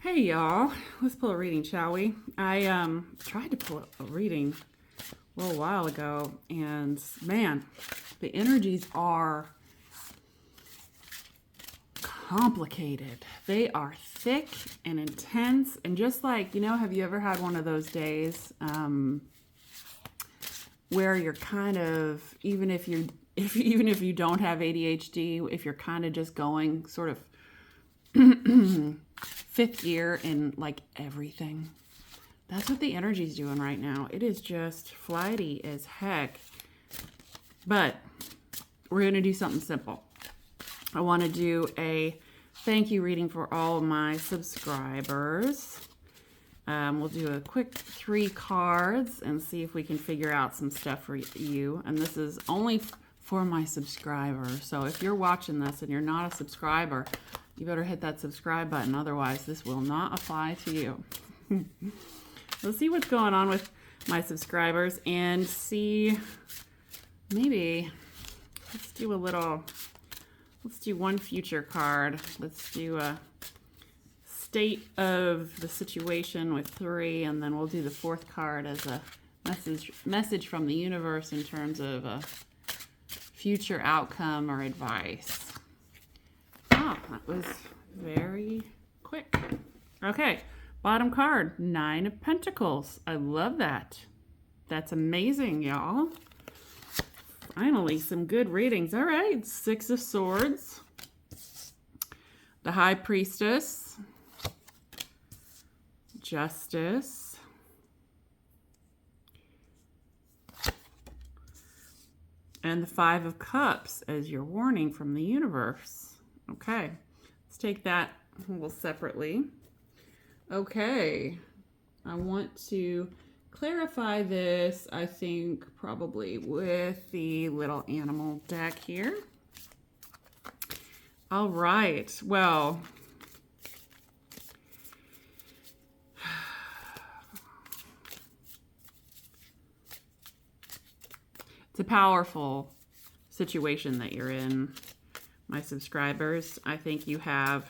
Hey y'all, let's pull a reading, shall we? I tried to pull a reading a little while ago, and man, the energies are complicated. They are thick and intense, and just like, have you ever had one of those days where you're kind of, even if you don't have ADHD, if you're kind of just going sort of fifth gear in like everything. That's what the energy's doing right now. It is just flighty as heck. But we're going to do something simple. I want to do a thank you reading for all of my subscribers. We'll do a quick 3 cards and see if we can figure out some stuff for you. And this is only for my subscribers. So if you're watching this and you're not a subscriber, you better hit that subscribe button. Otherwise, this will not apply to you. Let's see what's going on with my subscribers and see, maybe, let's do one future card. Let's do a state of the situation with 3, and then we'll do the 4th card as a message from the universe in terms of a future outcome or advice. Oh, that was very quick. Okay, bottom card, 9 of Pentacles. I love that. That's amazing, y'all. Finally, some good readings. All right, 6 of Swords, the High Priestess, Justice, and the 5 of Cups as your warning from the universe. Okay, let's take that a little separately. Okay, I want to clarify this, I think, probably with the little animal deck here. All right, well, it's a powerful situation that you're in, my subscribers. I think you have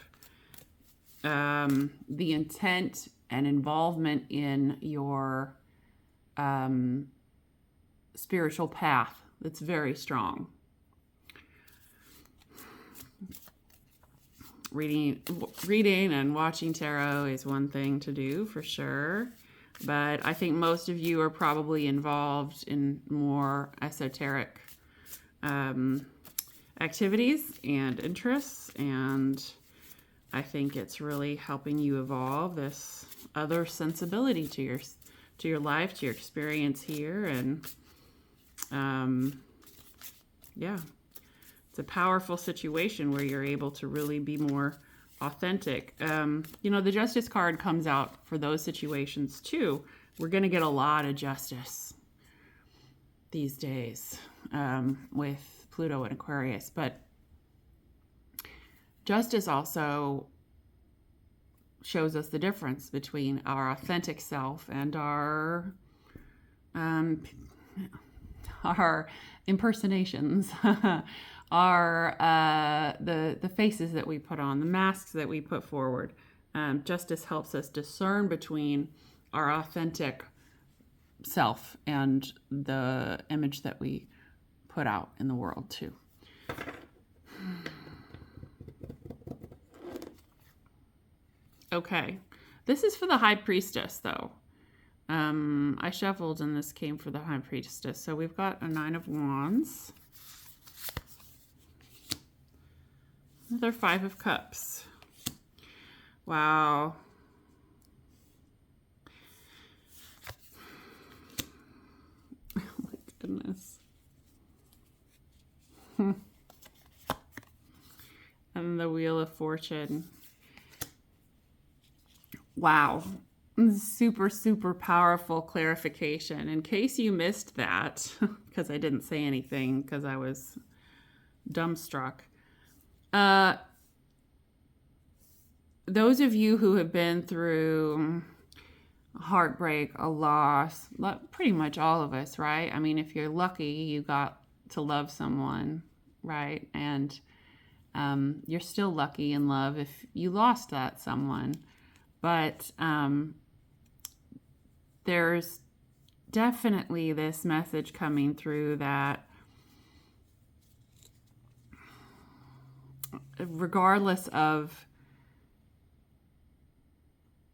the intent and involvement in your spiritual path that's very strong. Reading and watching tarot is one thing to do for sure, but I think most of you are probably involved in more esoteric activities and interests, and I think it's really helping you evolve this other sensibility to your life, to your experience here, and yeah, it's a powerful situation where you're able to really be more authentic. The Justice card comes out for those situations too. We're going to get a lot of justice these days with Pluto and Aquarius, but justice also shows us the difference between our authentic self and our impersonations, the faces that we put on, the masks that we put forward. Justice helps us discern between our authentic self and the image that we put out in the world too. Okay, this is for the High Priestess though. I shuffled and this came for the High Priestess. So we've got a 9 of Wands. Another 5 of Cups. Wow. Oh my goodness. And the Wheel of Fortune. Wow. Super, super powerful clarification. In case you missed that, because I didn't say anything because I was dumbstruck. Those of you who have been through heartbreak, a loss, pretty much all of us, right? I mean, if you're lucky, you got to love someone, right? And you're still lucky in love if you lost that someone. But there's definitely this message coming through that regardless of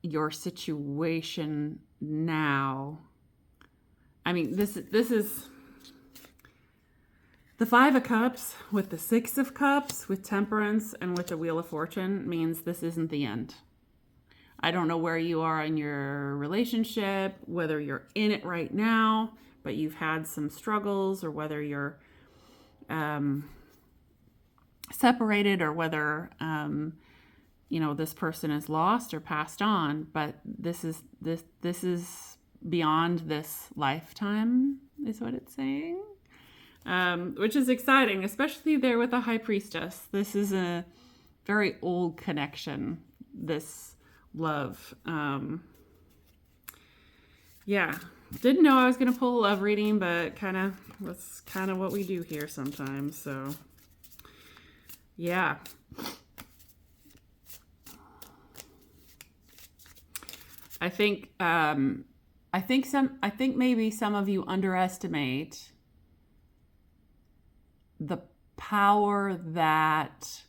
your situation now, I mean, this is the Five of Cups with the Six of Cups, with Temperance, and with the Wheel of Fortune means this isn't the end. I don't know where you are in your relationship, whether you're in it right now, but you've had some struggles, or whether you're separated, or whether this person is lost or passed on. But this is beyond this lifetime, is what it's saying, which is exciting, especially there with the High Priestess. This is a very old connection. This love. Didn't know I was going to pull a love reading, but that's kind of what we do here sometimes. So yeah. I think maybe some of you underestimate the power that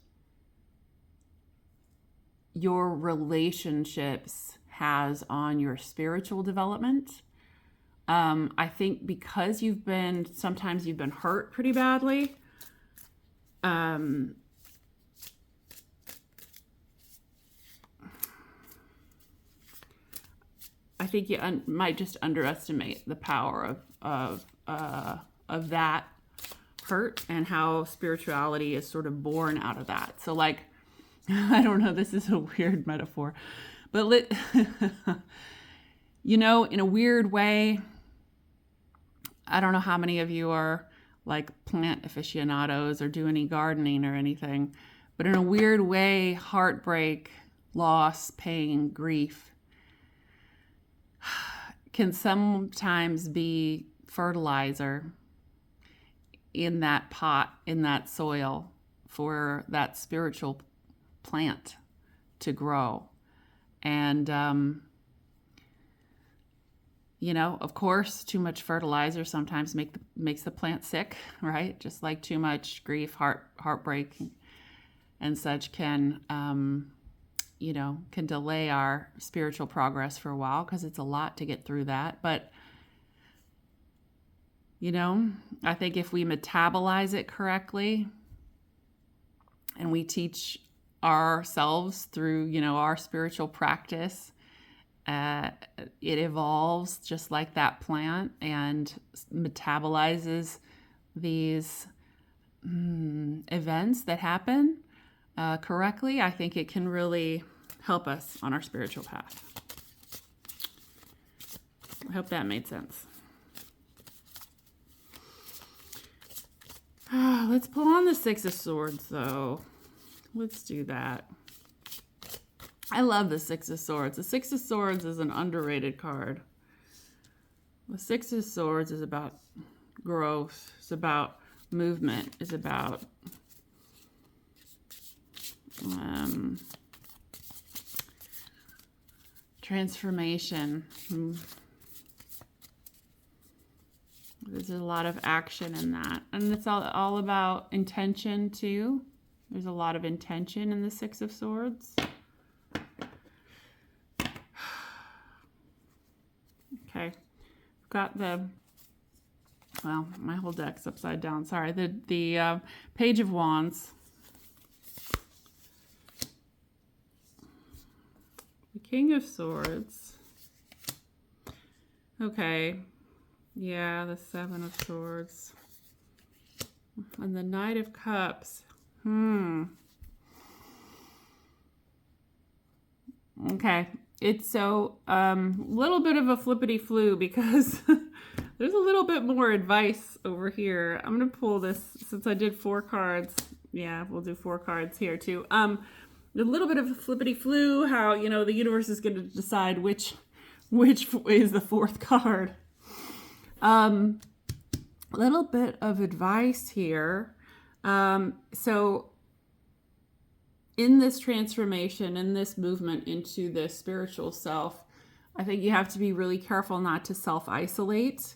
your relationships has on your spiritual development. I think because sometimes you've been hurt pretty badly. I think you might just underestimate the power of that hurt, and how spirituality is sort of born out of that. So, like, I don't know, this is a weird metaphor, but in a weird way, I don't know how many of you are like plant aficionados or do any gardening or anything, but in a weird way, heartbreak, loss, pain, grief can sometimes be fertilizer in that pot, in that soil, for that spiritual plant to grow. And of course, too much fertilizer sometimes makes the plant sick, right? Just like too much grief, heartbreak and such can delay our spiritual progress for a while, because it's a lot to get through that. But I think if we metabolize it correctly, and we teach ourselves through, our spiritual practice, it evolves just like that plant and metabolizes these events that happen correctly. I think it can really help us on our spiritual path. I hope that made sense. Let's pull on the Six of Swords, though. Let's do that. I love the Six of Swords. The Six of Swords is an underrated card. The Six of Swords is about growth. It's about movement. It's about transformation. There's a lot of action in that. And it's all about intention, too. There's a lot of intention in the Six of Swords. Okay. Got my whole deck's upside down. Sorry. The Page of Wands. The King of Swords. Okay. Yeah, the Seven of Swords. And the Knight of Cups. Okay. It's so little bit of a flippity flu, because there's a little bit more advice over here. I'm going to pull this since I did 4 cards. Yeah, we'll do 4 cards here too. A little bit of a flippity flu, how, the universe is going to decide which is the 4th card. Little bit of advice here. So in this transformation, in this movement into the spiritual self, I think you have to be really careful not to self-isolate,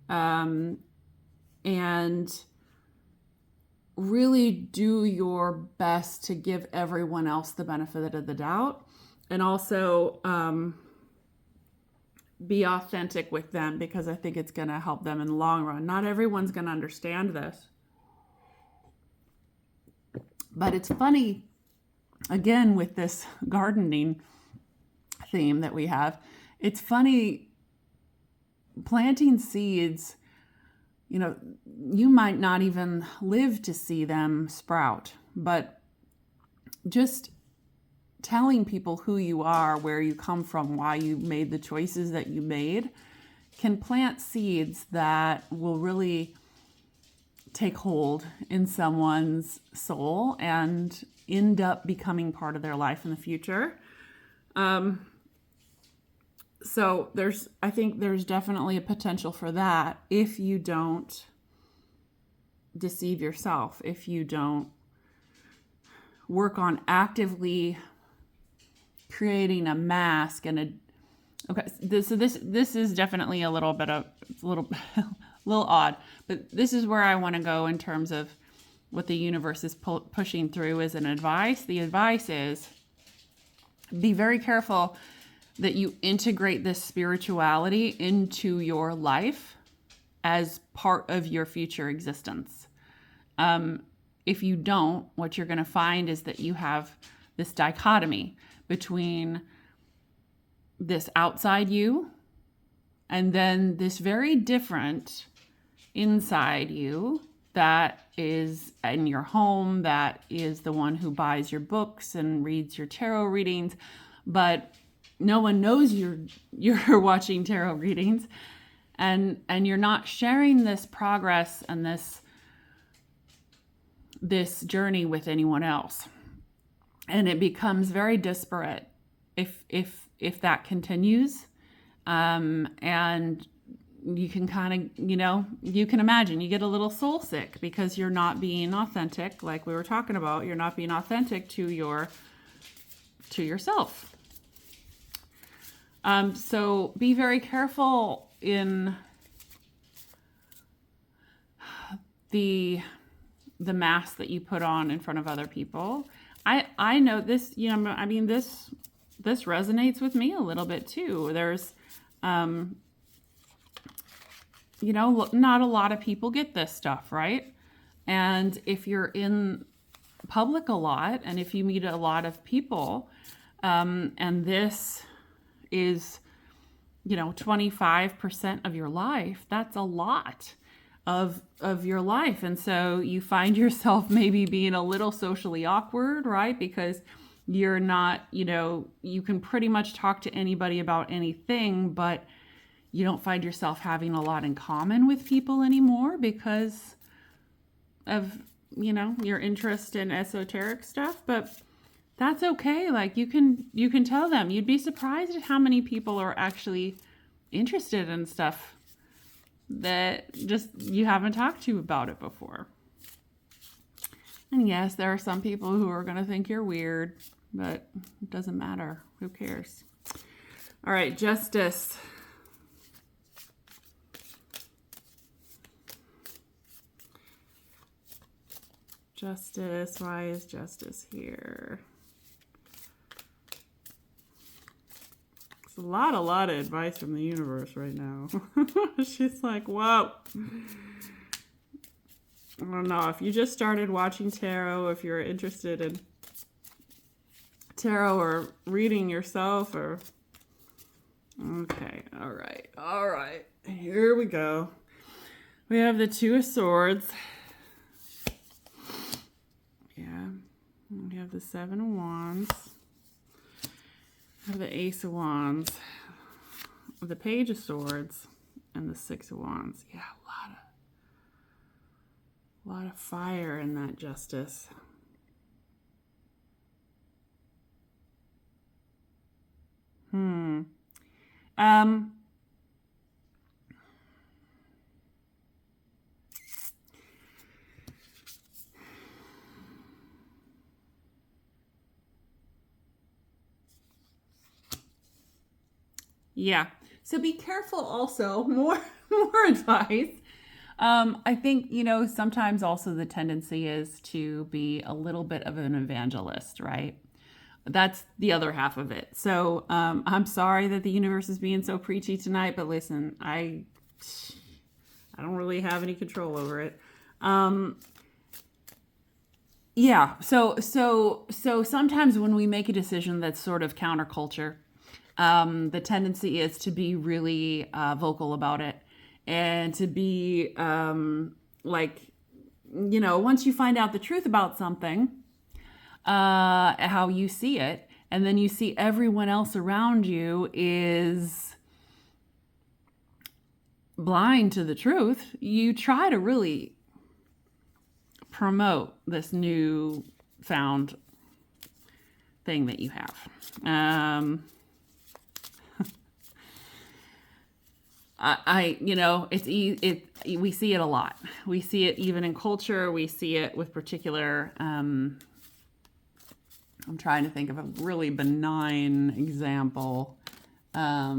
and really do your best to give everyone else the benefit of the doubt, and also be authentic with them, because I think it's going to help them in the long run. Not everyone's going to understand this. But it's funny, again, with this gardening theme that we have, it's funny planting seeds, you know, you might not even live to see them sprout, but just telling people who you are, where you come from, why you made the choices that you made, can plant seeds that will really take hold in someone's soul and end up becoming part of their life in the future. So I think there's definitely a potential for that if you don't deceive yourself, if you don't work on actively creating a mask and okay. So this is definitely a little odd, but this is where I want to go in terms of what the universe is pushing through as an advice. The advice is be very careful that you integrate this spirituality into your life as part of your future existence. If you don't, what you're going to find is that you have this dichotomy between this outside you and then this very different inside you that is in your home, that is the one who buys your books and reads your tarot readings, but no one knows you're watching tarot readings, and you're not sharing this progress and this journey with anyone else. And it becomes very disparate if that continues. And you can kind of, you can imagine you get a little soul sick because you're not being authentic, like we were talking about. You're not being authentic to yourself. So be very careful in the mask that you put on in front of other people. I know this, this resonates with me a little bit too. There's, not a lot of people get this stuff, right? And if you're in public a lot, and if you meet a lot of people, and this is, 25% of your life, that's a lot of your life. And so you find yourself maybe being a little socially awkward, right? Because you're not, you can pretty much talk to anybody about anything, but you don't find yourself having a lot in common with people anymore because of, your interest in esoteric stuff. But that's okay. Like you can tell them. You'd be surprised at how many people are actually interested in stuff that just you haven't talked to about it before. And yes, there are some people who are going to think you're weird, but it doesn't matter. Who cares? All right, justice. Justice. Why is justice here? It's a lot of advice from the universe right now. She's like, whoa. I don't know. If you just started watching tarot, if you're interested in tarot or reading yourself or... Okay. All right. Here we go. We have the Two of Swords. Yeah. We have the Seven of Wands. We have the Ace of Wands. The Page of Swords. And the Six of Wands. Yeah, a lot of fire in that justice. Yeah. So be careful also. More advice. I think, sometimes also the tendency is to be a little bit of an evangelist, right? That's the other half of it. So I'm sorry that the universe is being so preachy tonight, but listen, I don't really have any control over it. Yeah. So sometimes when we make a decision that's sort of counterculture, the tendency is to be really vocal about it and to be like, once you find out the truth about something, how you see it, and then you see everyone else around you is blind to the truth, you try to really promote this new found thing that you have. We see it a lot. We see it even in culture. We see it with particular. I'm trying to think of a really benign example. I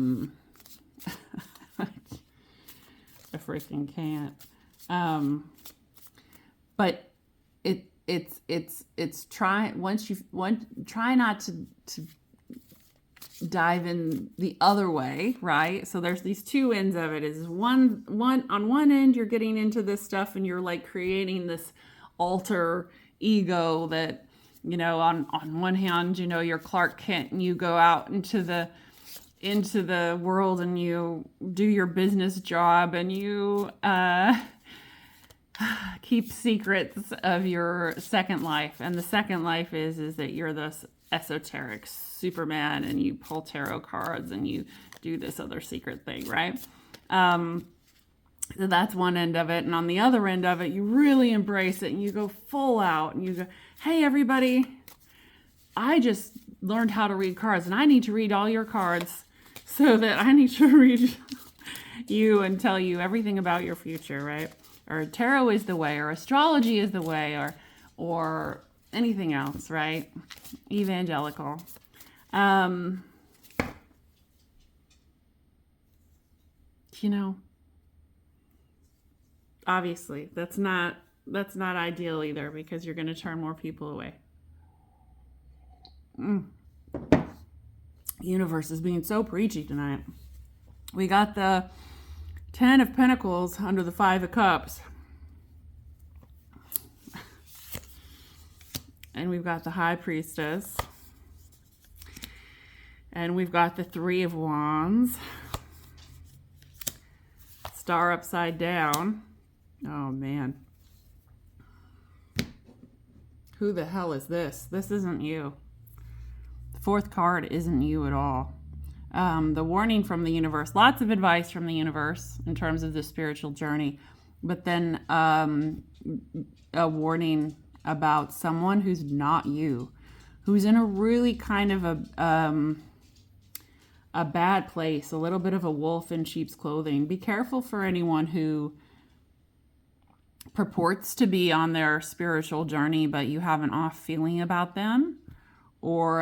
freaking can't. But it's try not to dive in the other way, right? So there's these two ends of it. Is one on one end you're getting into this stuff and you're like creating this alter ego that, on one hand, you're Clark Kent and you go out into the world and you do your business job and you keep secrets of your second life. And the second life is that you're this esoteric Superman and you pull tarot cards and you do this other secret thing, right? So that's one end of it. And on the other end of it, you really embrace it and you go full out and you go, hey, everybody, I just learned how to read cards and I need to read all your cards so that I need to read you and tell you everything about your future, right? Or tarot is the way, or astrology is the way, or anything else, right? Evangelical. Obviously that's not ideal either, because you're going to turn more people away. The universe is being so preachy tonight. We got the 10 of Pentacles under the 5 of Cups. And we've got the High Priestess. And we've got the 3 of Wands. Star upside down. Oh, man. Who the hell is this? This isn't you. The 4th card isn't you at all. The warning from the universe. Lots of advice from the universe in terms of the spiritual journey. But then a warning about someone who's not you. Who's in a really kind of a bad place. A little bit of a wolf in sheep's clothing. Be careful for anyone who purports to be on their spiritual journey, but you have an off feeling about them. Or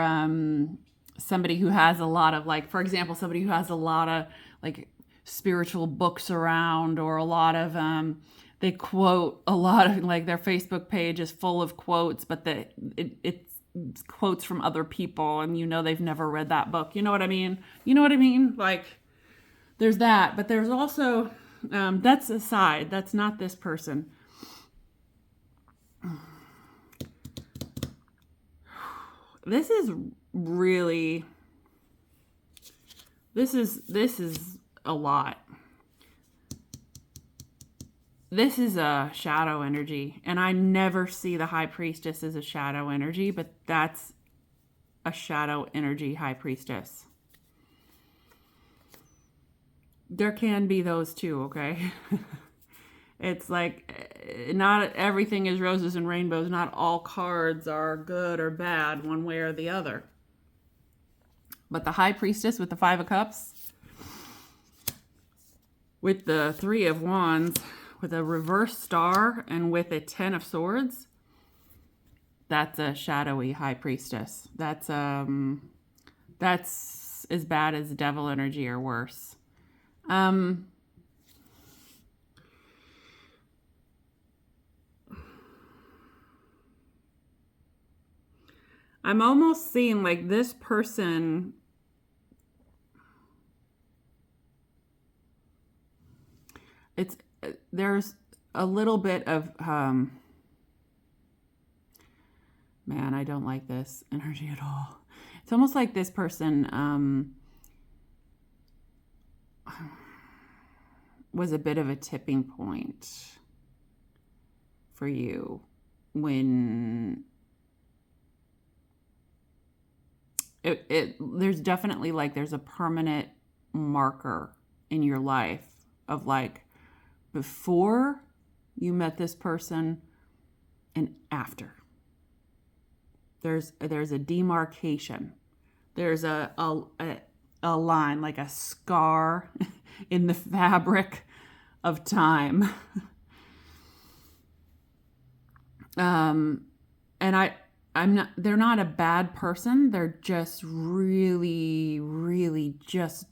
somebody who has a lot of, like, for example, somebody who has a lot of like spiritual books around, or a lot of they quote a lot of, like, their Facebook page is full of quotes, but it's quotes from other people, and they've never read that book. You know what I mean? Like, there's that, but there's also that's a side. That's not this person. This is really, this is a lot. This is a shadow energy, and I never see the High Priestess as a shadow energy, but that's a shadow energy High Priestess. There can be those too, okay? It's like, not everything is roses and rainbows. Not all cards are good or bad one way or the other. But the High Priestess with the 5 of Cups, with the 3 of Wands, with a reverse star, and with a 10 of Swords, that's a shadowy High Priestess. That's almost as bad as devil energy or worse. I'm almost seeing like this person, there's a little bit of, man, I don't like this energy at all. It's almost like this person was a bit of a tipping point for you when there's definitely like there's a permanent marker in your life of like before you met this person and after. There's a demarcation. There's a line, like a scar in the fabric of time. And they're not a bad person. They're just really, really just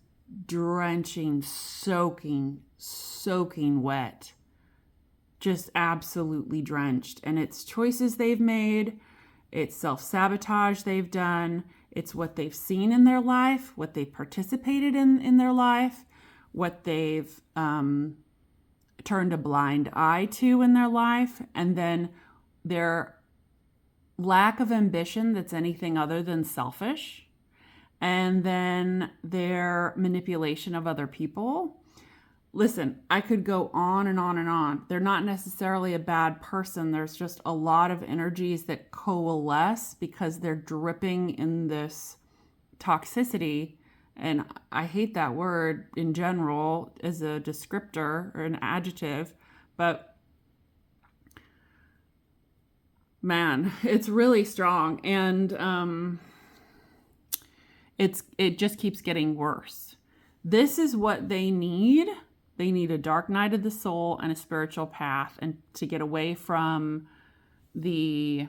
drenching, soaking wet. Just absolutely drenched. And it's choices they've made. It's self-sabotage they've done. It's what they've seen in their life, what they've participated in their life, what they've turned a blind eye to in their life, and then their lack of ambition that's anything other than selfish, and then their manipulation of other people. Listen, I could go on and on and on. They're not necessarily a bad person. There's just a lot of energies that coalesce because they're dripping in this toxicity. And I hate that word in general as a descriptor or an adjective, but man, it's really strong. And it just keeps getting worse. This is what they need. They need a dark night of the soul and a spiritual path, and to get away from the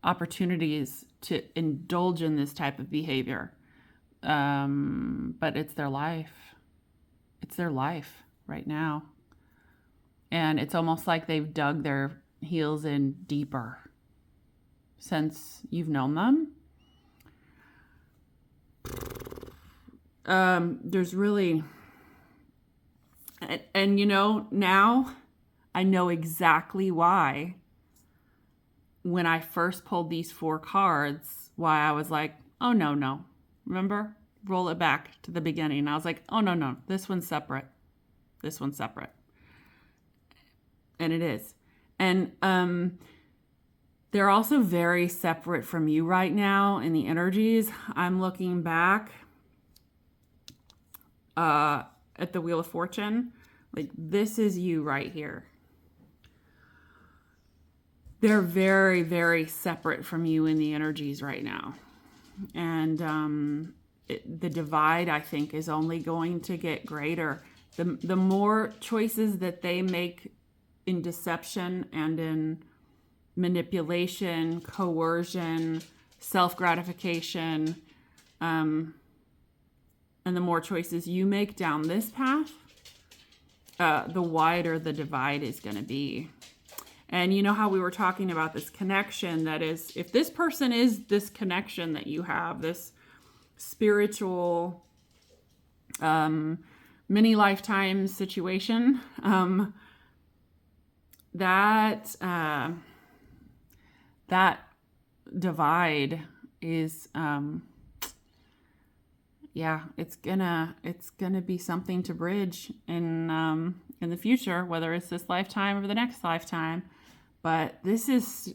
opportunities to indulge in this type of behavior. But it's their life. It's their life right now. And it's almost like they've dug their heels in deeper since you've known them. There's really... And you know, now I know exactly why when I first pulled these 4 cards, why I was like, oh, no. Remember? Roll it back to the beginning. I was like, oh, no. This one's separate. This one's separate. And it is. And they're also very separate from you right now in the energies. I'm looking back at the Wheel of Fortune. Like, this is you right here. They're very, very separate from you in the energies right now. And the divide, I think, is only going to get greater. The more choices that they make in deception and in manipulation, coercion, self-gratification, and the more choices you make down this path, the wider the divide is going to be. And you know how we were talking about this connection, that is, if this person is this connection that you have, this spiritual mini lifetime situation, that divide is it's gonna be something to bridge in the future, whether it's this lifetime or the next lifetime. But this is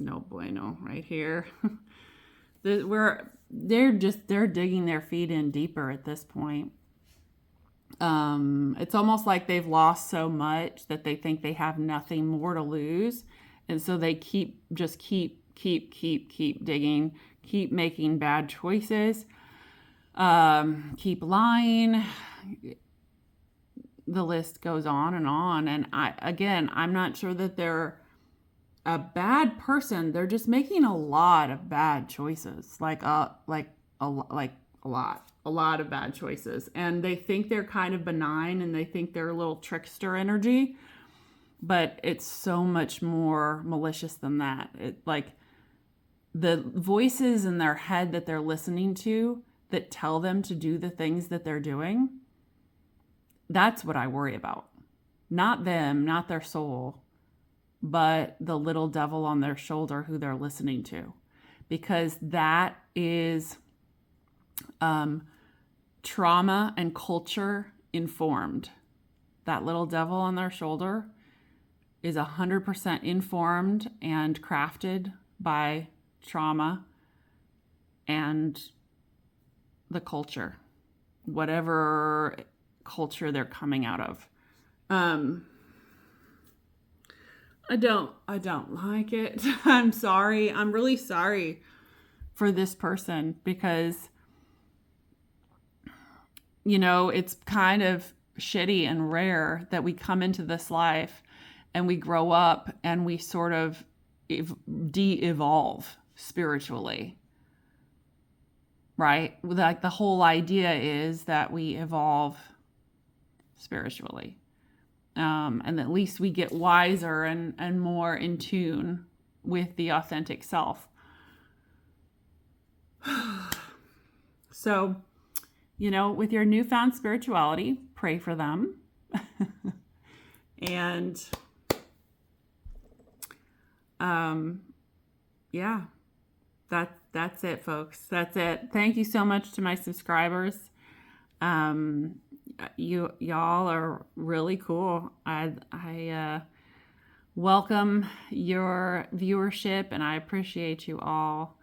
no bueno right here. They're digging their feet in deeper at this point. It's almost like they've lost so much that they think they have nothing more to lose, and so they keep digging, keep making bad choices, keep lying. The list goes on. And I'm not sure that they're a bad person. They're just making a lot of bad choices, like a lot of bad choices, and they think they're kind of benign, and they think they're a little trickster energy, but it's so much more malicious than that. It like the voices in their head that they're listening to that tell them to do the things that they're doing. That's what I worry about. Not them, not their soul, but the little devil on their shoulder who they're listening to. Because that is trauma and culture informed. That little devil on their shoulder is 100% informed and crafted by trauma and the culture, whatever culture they're coming out of. I don't like it. I'm sorry. I'm really sorry for this person because, you know, it's kind of shitty and rare that we come into this life and we grow up and we sort of de-evolve spiritually, right? Like the whole idea is that we evolve spiritually. And at least we get wiser and more in tune with the authentic self. So, you know, with your newfound spirituality, pray for them. And yeah, that's it, folks. That's it. Thank you so much to my subscribers. Y'all are really cool. I welcome your viewership, and I appreciate you all.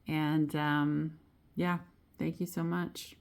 And yeah, thank you so much.